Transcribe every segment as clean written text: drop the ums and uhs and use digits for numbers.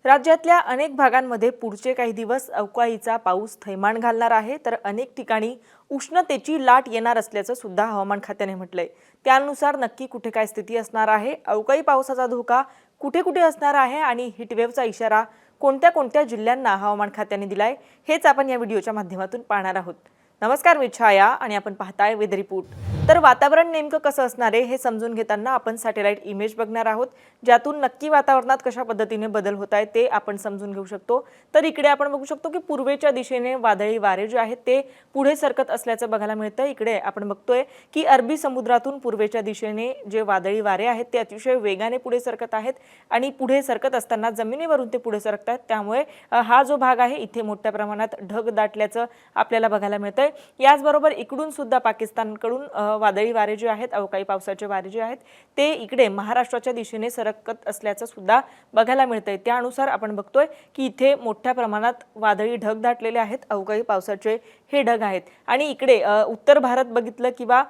राज्यातल्या अनेक भागांमध्ये पुढचे काही दिवस अवकाळीचा पाऊस थैमान घालणार आहे, तर अनेक ठिकाणी उष्णतेची लाट येणार असल्याचं सुद्धा हवामान खात्याने म्हटलंय। त्यानुसार नक्की कुठे काय स्थिती असणार आहे, अवकाळी पावसाचा धोका कुठे कुठे असणार आहे आणि हीटवेव्हचा इशारा कोणत्या कोणत्या जिल्ह्यांना हवामान खात्याने दिलाय, हेच आपण या व्हिडिओच्या माध्यमातून पाहणार आहोत। नमस्कार, मी छाया आणि आपण पाहताय वेदर रिपोर्ट। तर वातावरण नेमकं कसं असणार आहे हे समजून घेताना आपण सॅटेलाइट इमेज बघणार आहोत, ज्यातून नक्की वातावरणात कशा पद्धतीने बदल होत आहेत ते आपण समजून घेऊ शकतो। तर इकडे आपण बघू शकतो की पूर्वेच्या दिशेने वादळी वारे जे आहेत ते पुढे सरकत असल्याचं बघायला मिळतं। इकडे आपण बघतोय की अरबी समुद्रातून पूर्वेच्या दिशेने जे वादळी वारे आहेत ते अतिशय वेगाने पुढे सरकत आहेत आणि पुढे सरकत असताना जमिनीवरून ते पुढे सरकतात, त्यामुळे हा जो भाग आहे इथे मोठ्या प्रमाणात ढग दाटल्याचं आपल्याला बघायला मिळतंय। याचबरोबर इकडून सुद्धा पाकिस्तानकडून वादळी वारे जे आहेत, अवकाळी पावसाचे वारे जे आहेत ते इकडे महाराष्ट्राच्या दिशेने सरकत असल्याचं सुद्धा बघायला मिळतंय। त्यानुसार आपण बघतोय की इथे मोठ्या प्रमाणात वादळी ढग दाटलेले आहेत, अवकाळी पावसाचे हे ढग आहेत। आणि इकडे उत्तर भारत बघितलं किंवा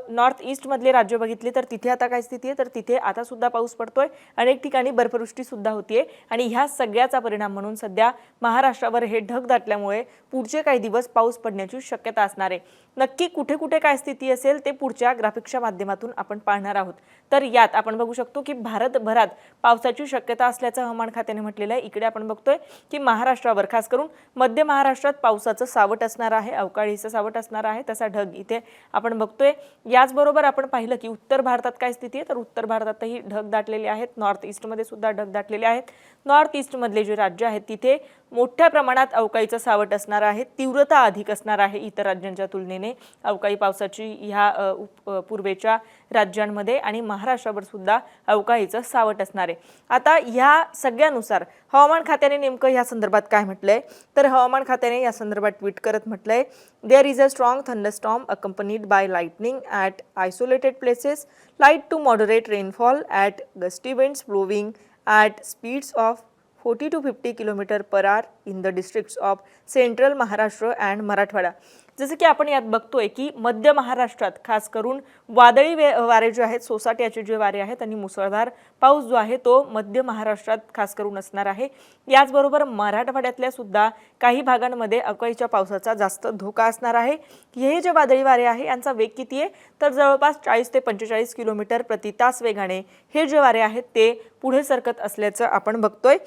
नॉर्थ ईस्ट मधले राज्य बघितले तर तिथे आता काय स्थिती आहे, तर तिथे आता सुद्धा पाऊस पडतोय, अनेक ठिकाणी बर्फवृष्टी सुद्धा होतीये आणि ह्या सगळ्याचा परिणाम म्हणून सध्या महाराष्ट्रावर हे ढग दाटल्यामुळे पुढचे काही दिवस पाऊस पडण्याची शक्यता असणार आहे। नक्की कुठे कुठे काय स्थिती असेल ते पुढच्या ग्राफिक्सच्या माध्यमातून आपण पाहणार आहोत। तर यात आपण बघू शकतो की भारतभरात पावसाची शक्यता असल्याचं हवामान खात्याने म्हटलेलं आहे। इकडे आपण बघतोय की महाराष्ट्रावर खास करून मध्य महाराष्ट्रात पावसाचं सावट असणार आहे, अवकाळीचं सावट असणार आहे, तसा ढग इथे आपण बघतोय। याचबरोबर आपण पाहिलं की उत्तर भारतात काय स्थिती आहे, तर उत्तर भारतातही ढग दाटलेले आहेत, नॉर्थ ईस्ट मध्ये सुद्धा ढग दाटलेले आहेत। नॉर्थ ईस्ट मधले जे राज्य आहेत तिथे मोठ्या प्रमाणात अवकाळीचं सावट असणार आहे, तीव्रता अधिक असणार आहे इतर राज्यांच्या तुलनेने अवकाळी पावसाची ह्या पूर्वेच्या राज्यांमध्ये, आणि महाराष्ट्रावर सुद्धा अवकाळीचं सावट असणार आहे। आता ह्या सगळ्यानुसार हवामान खात्याने नेमकं या संदर्भात काय म्हटलंय, तर हवामान खात्याने या संदर्भात ट्विट करत म्हटलंय, there is a strong thunderstorm accompanied by lightning at isolated places, light to moderate rainfall at gusty winds blowing at speeds of 40 to 50 km per hour in the districts of Central Maharashtra and Marathwada। जसं की आपण यात बघतोय की मध्य महाराष्ट्रात खास करून वादळी वारे जे आहेत, सोसाट्याचे जे वारे आहेत आणि मुसळधार पाऊस जो आहे तो मध्य महाराष्ट्रात खास करून असणार आहे। याचबरोबर मराठवाड्यातल्या सुद्धा काही भागांमध्ये अवकाळीच्या पावसाचा जास्त धोका असणार आहे। हे जे वादळी वारे आहे यांचा वेग किती आहे, तर जवळपास 40 ते 45 किलोमीटर प्रति तास वेगाने हे जे वारे आहेत ते पुढे सरकत असल्याचं आपण बघतोय।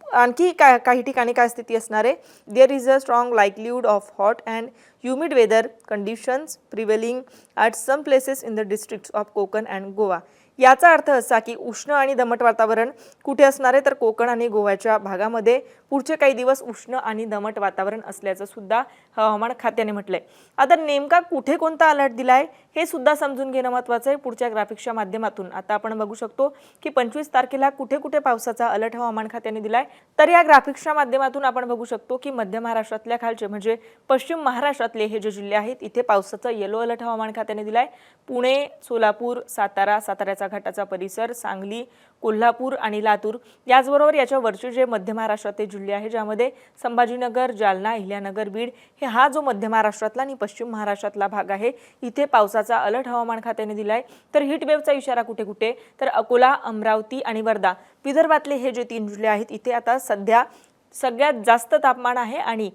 आणखी काही ठिकाणी काय स्थिती असणार आहे, there is a strong likelihood of hot and humid weather conditions prevailing at some places in the districts of Konkan and Goa. याचा अर्थ असा की उष्ण आणि दमट वातावरण कुठे असणार आहे, तर कोकण आणि गोव्याच्या भागामध्ये पुढचे काही दिवस उष्ण आणि दमट वातावरण असल्याचं सुद्धा हवामान खात्याने म्हटलंय। आता नेमका कुठे कोणता अलर्ट दिलाय हे सुद्धा समजून घेणं महत्त्वाचं आहे पुढच्या ग्राफिक्सच्या माध्यमातून। आता आपण बघू शकतो की 25 तारखेला कुठे कुठे पावसाचा अलर्ट हवामान खात्याने दिलाय, तर या ग्राफिक्सच्या माध्यमातून आपण बघू शकतो की मध्य महाराष्ट्रातल्या खालचे म्हणजे पश्चिम महाराष्ट्रातले हे जे जिल्हे आहेत इथे पावसाचा येलो अलर्ट हवामान खात्याने दिलाय। पुणे, सोलापूर, सातारा, साताऱ्याचा घाटाचा परिसर, सांगली, कोल्हापूर आणि लातूर, याचबरोबर याच्या वरचे जे मध्य महाराष्ट्रातले जिल्हे आहेत ज्यामध्ये संभाजीनगर, जालना, अहिल्यानगर, बीड हे हा जो मध्य महाराष्ट्रातला आणि पश्चिम महाराष्ट्रातला भाग आहे इथे पावसाचा अलर्ट हवामान खात्याने दिलाय। तर हीट वेव्हचा इशारा कुठे कुठे, तर अकोला, अमरावती आणि वर्धा विदर्भातले हे जे 3 जिल्हे आहेत इथे आता सध्या सगळ्यात जास्त तापमान आहे आणि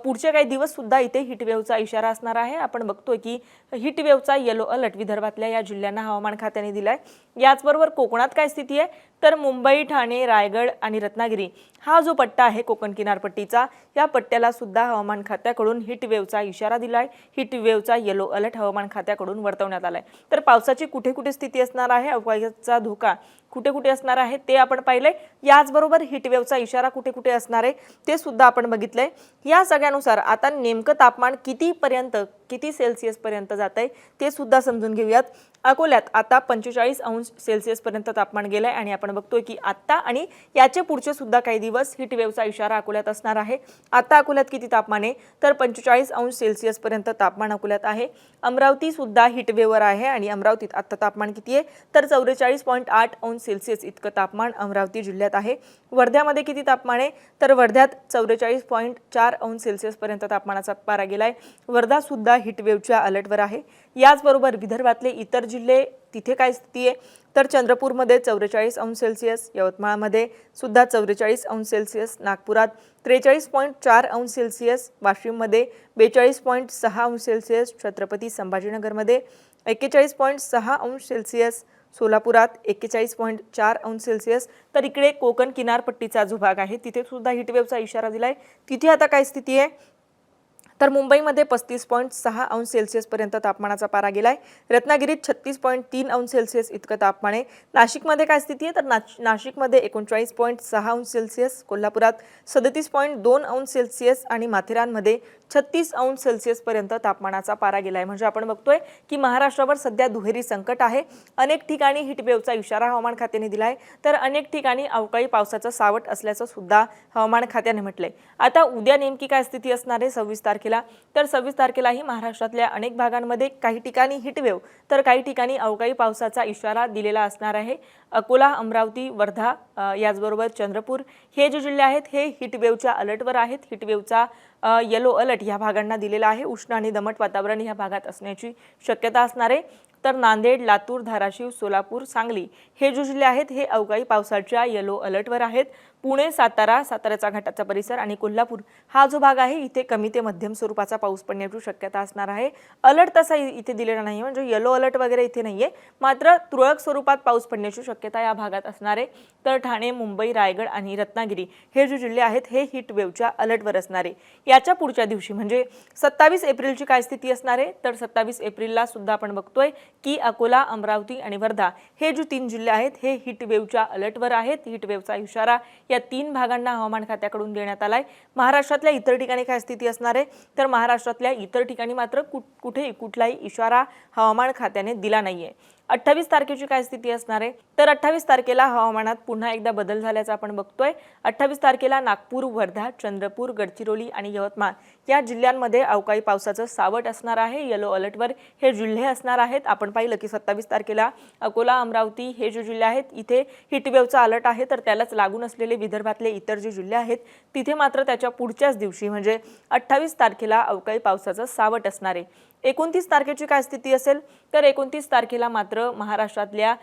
पुढचे काही दिवस सुद्धा इथे हीट वेव्हचा इशारा असणार आहे। आपण बघतोय की हीट वेव्हचा येलो अलर्ट विदर्भातल्या या जिल्ह्यांना हवामान खात्याने दिलाय। याचबरोबर कोकणात काय स्थिती आहे, तर मुंबई, ठाणे, रायगड आणि रत्नागिरी हा जो पट्टा आहे कोकण किनारपट्टीचा, या पट्ट्याला सुद्धा हवामान खात्याकडून हीट वेव्हचा इशारा दिलाय। हीट वेव्हचा येलो अलर्ट हवामान खात्याकडून वर्तवण्यात आलाय। तर पावसाची कुठे कुठे स्थिती असणार आहे, अवकाळीचा धोका कुठे कुठे असणार आहे ते आपण पाहिलंय। याचबरोबर हीट वेव्हचा इशारा कुठे कुठे असणार आहे ते सुद्धा आपण बघितलंय। या सगळ्यानुसार आता नेमकं तापमान किती सेल्सिअस पर्यंत जातंय ते सुद्धा समजून घेऊयात। अकोल्यात आता 45 अंश सेल्सिअस पर्यंत तापमान गेलंय आणि आपण बघतोय की आता आणि याचे पुढचे सुद्धा काही दिवस हीट वेव्हचा इशारा अकोल्यात असणार आहे। आता अकोल्यात किती तापमान आहे, तर 45 अंश सेल्सिअस पर्यंत तापमान अकोल्यात आहे। अमरावती सुद्धा हीट वेव्हवर आहे आणि अमरावतीत आता तापमान किती आहे, तर 44.8 अंश सेल्सिअस इतकं तापमान अमरावती जिल्ह्यात आहे। वर्ध्यामध्ये किती तापमान आहे, तर वर्ध्यात 44.4 अंश सेल्सिअस पर्यंत तापमानाचा पारा गेलाय। वर्धा सुद्धा हीट वेव्हच्या अलर्टवर आहे। याचबरोबर विदर्भातले इतर जिल्हे तिथे काय स्थिती आहे तर चंद्रपूरमध्ये 44 अंश सेल्सिअस, यवतमाळमध्ये सुद्धा 44 अंश सेल्सिअस, नागपुरात 43.4 अंश सेल्सिअस, वाशिममध्ये 42.6 अंश सेल्सिअस, छत्रपती संभाजीनगरमध्ये 41.6 अंश सेल्सिअस, सोलापुरात 41.4 अंश सेल्सिअस. तर इकडे कोकण किनारपट्टीचा जो भाग आहे तिथे सुद्धा हीटवेव्हचा इशारा दिलाय. तिथे आता काय स्थिती आहे तर मुंबईमध्ये 35.6 अंश सेल्सिअसपर्यंत तापमानाचा पारा गेलाय. रत्नागिरीत 36.3 अंश सेल्सिअस इतकं तापमान आहे. नाशिकमध्ये काय स्थिती आहे तर नाशिकमध्ये 39.6 अंश सेल्सिअस, कोल्हापुरात 37.2 अंश सेल्सिअस आणि माथेरानमध्ये 36 अंश सेल्सिअसपर्यंत तापमानाचा पारा गेलाय. म्हणजे आपण बघतोय की महाराष्ट्रावर सध्या दुहेरी संकट आहे. अनेक ठिकाणी हीटवेव्हचा इशारा हवामान खात्याने दिलाय तर अनेक ठिकाणी अवकाळी पावसाचं सावट असल्याचं सुद्धा हवामान खात्याने म्हटलंय. आता उद्या नेमकी काय स्थिती असणार आहे 26 तारखेला तर 26 तारखेलाही महाराष्ट्रातल्या अनेक भागांमध्ये काही ठिकाणी हीटवेव्ह तर काही ठिकाणी अवकाळी पावसाचा इशारा दिलेला असणार आहे. अकोला, अमरावती, वर्धा याचबरोबर चंद्रपूर हे जे जिल्हे आहेत हे हीटवेव्हच्या अलर्टवर आहेत. हीटवेव्हचा येलो अलर्ट या भागांना दिलेला आहे. उष्ण आणि दमट वातावरण या भागात असण्याची शक्यता असणार आहे. तर नांदेड, लातूर, धाराशिव, सोलापूर, सांगली हे जे जिल्हे आहेत हे अवकाळी पावसाच्या येलो अलर्टवर आहेत. पुणे, साताऱ्याचा घाटाचा परिसर आणि कोल्हापूर हा जो भाग आहे इथे कमी ते मध्यम स्वरूपाचा पाऊस पडण्याची शक्यता असणार आहे. अलर्ट तसा इथे दिलेला नाही म्हणजे येलो अलर्ट वगैरे इथे नाहीये, मात्र तुरळक स्वरूपात पाऊस पडण्याची शक्यता या भागात असणार आहे. तर ठाणे, मुंबई, रायगड आणि रत्नागिरी हे जे जिल्हे आहेत हे हीट वेव्हच्या अलर्टवर असणार आहे. याच्या पुढच्या दिवशी म्हणजे 27 एप्रिलची काय स्थिती असणार आहे तर 27 एप्रिलला सुद्धा आपण बघतोय की अकोला, अमरावती आणि वर्धा हे जे 3 जिल्हे आहेत हे हीट वेव्हच्या अलर्टवर आहेत. हीट वेव्हचा इशारा या 3 भागांना हवामान खात्याकडून देण्यात आलाय. महाराष्ट्रातल्या इतर ठिकाणी काय स्थिती असणार आहे तर महाराष्ट्रातल्या इतर ठिकाणी मात्र कुठेही कुठलाही इशारा हवामान खात्याने दिला नाहीये. 28 तारखेची काय स्थिती असणार आहे तर 28 तारखेला हवामानात पुन्हा एकदा बदल झाल्याचं आपण बघतोय. 28 तारखेला नागपूर, वर्धा, चंद्रपूर, गडचिरोली आणि यवतमाळ या जिल्ह्यांमध्ये अवकाळी पावसाचं सावट असणार आहे. येलो अलर्टवर हे जिल्हे असणार आहेत. आपण पाहिलं की 27 तारखेला अकोला, अमरावती हे जे जिल्हे आहेत इथे हीटवेव्हचा अलर्ट आहे तर त्यालाच लागून असलेले विदर्भातले इतर जे जिल्हे आहेत तिथे मात्र त्याच्या पुढच्याच दिवशी म्हणजे 28 तारखेला अवकाळी पावसाचं सावट असणार आहे. 29 तारखेची काय स्थिती असेल तर 29 तारखेला मात्र महाराष्ट्रातल्या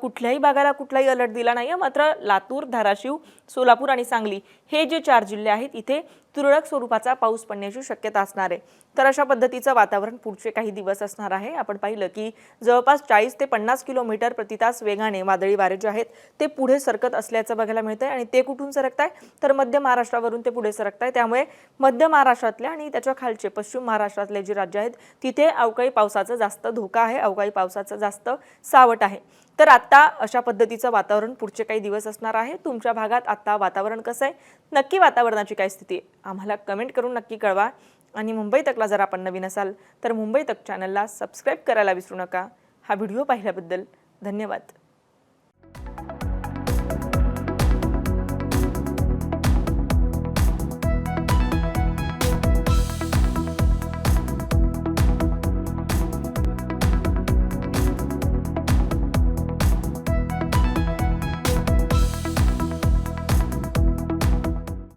कुठल्याही भागाला कुठलाही अलर्ट दिला नाही, मात्र लातूर, धाराशिव, सोलापूर आणि सांगली हे जे 4 जिल्हे आहेत इथे तुरळक स्वरूपाचा पाऊस पडण्याची शक्यता असणार आहे. तर अशा पद्धतीचं वातावरण पुढचे काही दिवस असणार आहे. आपण पाहिलं की जवळपास 40 ते 50 किलोमीटर प्रति तास वेगाने वादळी वारे जे आहेत ते पुढे सरकत असल्याचं बघायला मिळतंय आणि ते कुठून सरकताय तर मध्य महाराष्ट्रावरून ते पुढे सरकताय. त्यामुळे मध्य महाराष्ट्रातल्या आणि त्याच्या खालचे पश्चिम महाराष्ट्रातले जे राज्य आहेत तिथे अवकाळी पावसाचा जास्त धोका आहे, अवकाळी पावसाचं जास्त सावट आहे. तर आता अशा पद्धतीचं वातावरण पुढचे काही दिवस असणार आहे. तुमच्या भागात आता वातावरण कसं आहे, नक्की वातावरणाची काय स्थिती आहे आम्हाला कमेंट करून नक्की कळवा. आणि मुंबई तकला जर आपण नवीन असाल तर मुंबई तक चॅनलला सबस्क्राईब करायला विसरू नका. हा व्हिडिओ पाहिल्याबद्दल धन्यवाद.